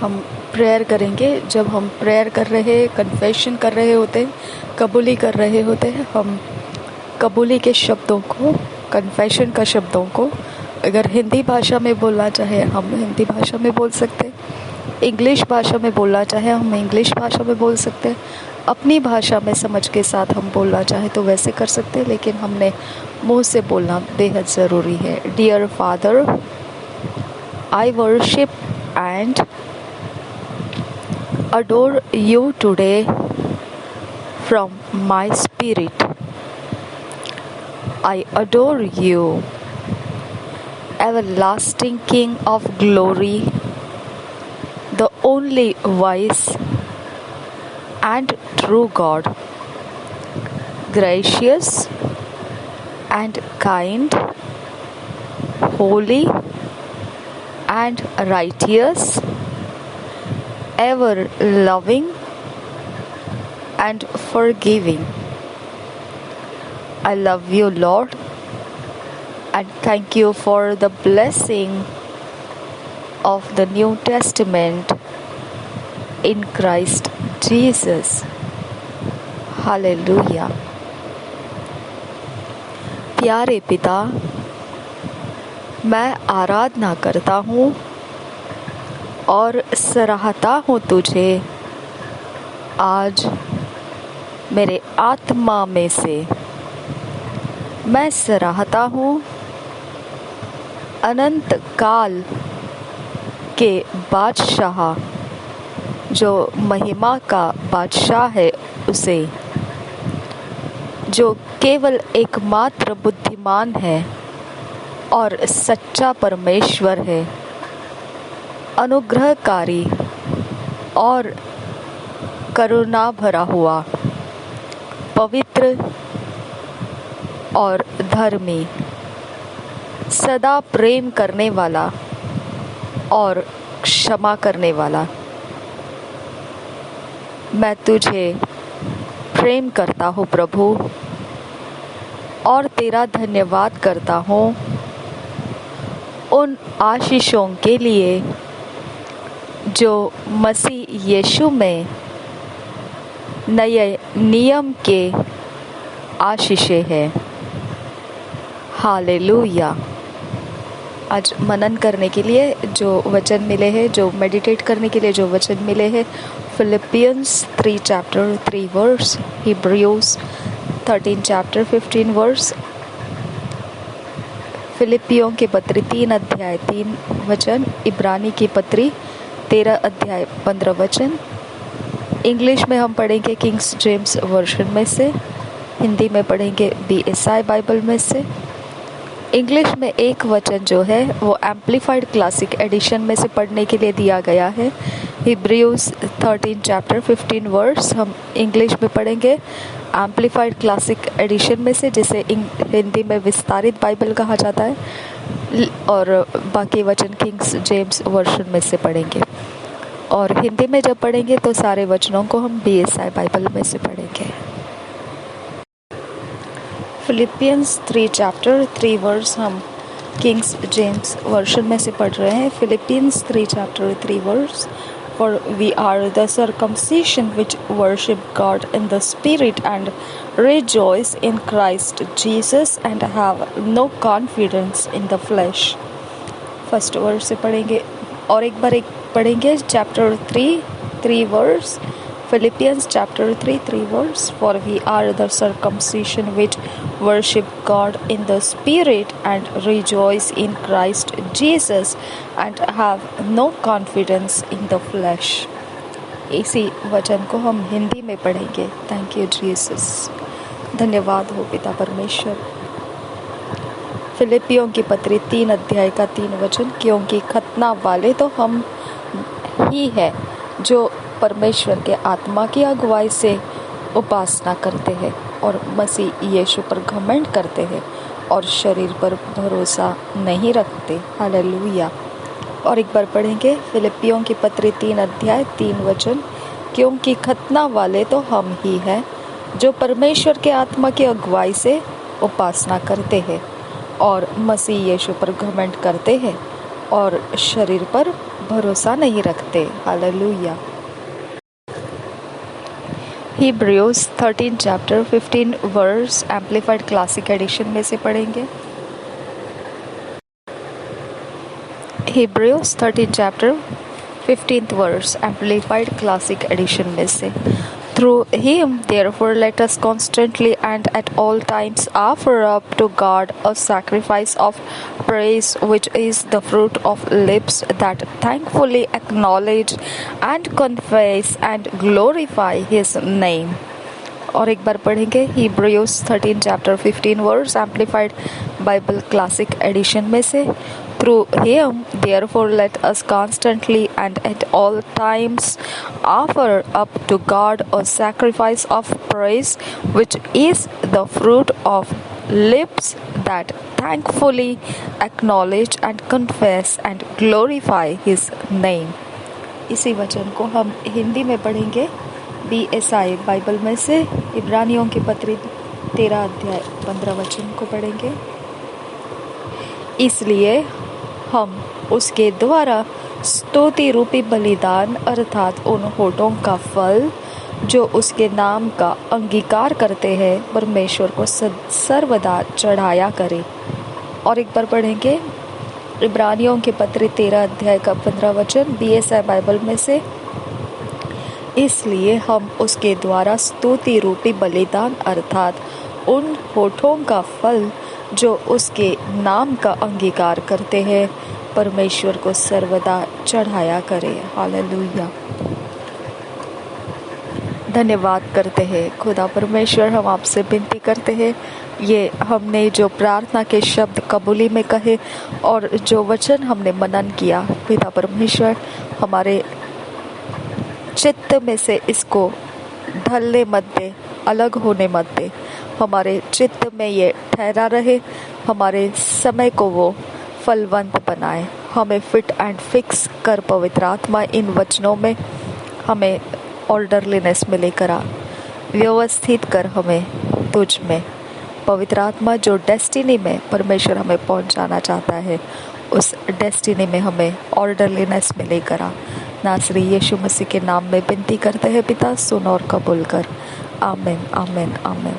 हम प्रेयर करेंगे। जब हम प्रेयर कर रहे, कन्फेशन कर रहे होते, कबूली कर रहे होते हैं, हम कबूली के शब्दों को, कन्फेशन का शब्दों को अगर हिंदी भाषा में बोलना चाहे हम हिंदी भाषा में बोल सकते हैं, इंग्लिश भाषा में बोलना चाहे हम इंग्लिश भाषा में बोल सकते हैं, अपनी भाषा में समझ के साथ हम बोलना चाहे तो वैसे कर सकते हैं, लेकिन हमने मुंह से बोलना बेहद ज़रूरी है। Dear father, I worship and adore you today from my spirit. I adore you, everlasting King of glory, the only wise and true God, gracious and kind, holy and righteous, ever loving and forgiving. I love you, Lord, and thank you for the blessing of the New Testament in Christ Jesus. Hallelujah. प्यारे पिता, मैं आराधना करता हूँ और सराहता हूँ तुझे आज मेरे आत्मा में से। मैं सराहता हूँ अनंत काल के बादशाह, जो महिमा का बादशाह है, उसे, जो केवल एकमात्र बुद्धिमान है और सच्चा परमेश्वर है, अनुग्रहकारी और करुणा भरा हुआ, पवित्र और धर्मी, सदा प्रेम करने वाला और क्षमा करने वाला। मैं तुझे प्रेम करता हूँ प्रभु, और तेरा धन्यवाद करता हूँ उन आशीषों के लिए जो मसीह यीशु में नए नियम के आशीषें हैं। हालेलुया। आज मनन करने के लिए जो वचन मिले हैं, जो मेडिटेट करने के लिए जो वचन मिले हैं, Philippians 3 chapter 3 verse, Hebrews 13 chapter 15 verse, फिलिपियों की पत्री 3 अध्याय 3 वचन, इब्रानी की पत्री 13 अध्याय 15 वचन। इंग्लिश में हम पढ़ेंगे किंग्स जेम्स वर्जन में से, हिंदी में पढ़ेंगे BSI बाइबल में से। इंग्लिश में एक वचन जो है वो एम्पलीफाइड क्लासिक एडिशन में से पढ़ने के लिए दिया गया है। हिब्रूज 13 चैप्टर 15 वर्स हम इंग्लिश में पढ़ेंगे एम्पलीफाइड क्लासिक एडिशन में से, जिसे हिंदी में विस्तारित बाइबल कहा जाता है, और बाकी वचन किंग्स जेम्स वर्जन में से पढ़ेंगे। और हिंदी में जब पढ़ेंगे तो सारे वचनों को हम BSI बाइबल में से पढ़ेंगे। फिलिपियंस 3 चैप्टर 3 वर्स हम किंग्स जेम्स वर्जन में से पढ़ रहे हैं। Philippians 3 chapter 3 verse, For we are the circumcision which worship God in the Spirit and rejoice in Christ Jesus and have no confidence in the flesh. First verse से पढ़ेंगे और एक बार पढ़ेंगे chapter 3 verse, Philippians chapter 3 verse, For we are the circumcision which worship God in the Spirit and rejoice in Christ Jesus and have no confidence in the flesh. इसी वचन को हम हिंदी में पढ़ेंगे। Thank you Jesus. धन्यवाद हो पिता परमेश्वर। फिलिपियों की पत्री 3 अध्याय का 3 वचन, क्योंकि खतना वाले तो हम ही है जो परमेश्वर के आत्मा की अगुवाई से उपासना करते हैं और मसीह यीशु पर घमंड करते हैं और शरीर पर भरोसा नहीं रखते। हालेलुया। और एक बार पढ़ेंगे फिलिपियों की पत्री 3 अध्याय 3 वचन, क्योंकि खतना वाले तो हम ही हैं जो परमेश्वर के आत्मा की अगुवाई से उपासना करते हैं और मसीह यीशु पर घमंड करते हैं और शरीर पर भरोसा नहीं रखते। Hallelujah. Hebrews 13 chapter 15 verse amplified classic edition में से पढ़ेंगे। Hebrews 13 chapter 15th verse amplified classic edition में से। Through him, therefore, let us constantly and at all times offer up to God a sacrifice of praise, which is the fruit of lips that thankfully acknowledge and confess and glorify his name. और एक बार पढ़ेंगे Hebrews 13 chapter 15 verse amplified Bible classic edition में से। Through him, therefore, let us constantly and at all times offer up to God a sacrifice of praise, which is the fruit of lips that thankfully acknowledge and confess and glorify his name. इसी वचन को हम हिंदी में पढ़ेंगे BSI Bible में से। इब्रानियों की पत्री 13 अध्याय 15 वचन को पढ़ेंगे। इसलिए हम उसके द्वारा स्तुति रूपी बलिदान अर्थात उन होठों का फल जो उसके नाम का अंगीकार करते हैं परमेश्वर को सर्वदा चढ़ाया करें। और एक बार पढ़ेंगे इब्रानियों के पत्र 13 अध्याय का 15 वचन BSI बाइबल में से। इसलिए हम उसके द्वारा स्तुति रूपी बलिदान अर्थात उन होठों का फल जो उसके नाम का अंगीकार करते हैं परमेश्वर को सर्वदा चढ़ाया करें। हालेलुया। धन्यवाद करते हैं खुदा परमेश्वर, हम आपसे विनती करते हैं ये हमने जो प्रार्थना के शब्द कबूली में कहे और जो वचन हमने मनन किया पिता परमेश्वर, हमारे चित्त में से इसको ढलने मत दे, अलग होने मत दे। हमारे चित्त में ये ठहरा रहे, हमारे समय को वो फलवंत बनाए। हमें फिट एंड फिक्स कर पवित्र आत्मा, इन वचनों में हमें ऑर्डरलीनेस में लेकर आ, व्यवस्थित कर हमें तुझ में। पवित्र आत्मा जो डेस्टिनी में परमेश्वर हमें पहुंचाना चाहता है उस डेस्टिनी में हमें ऑर्डरलीनेस में लेकर आ। नासरी यीशु मसीह के नाम में विनती करते हैं पिता, सुन और कबूल कर। आमीन आमीन आमीन।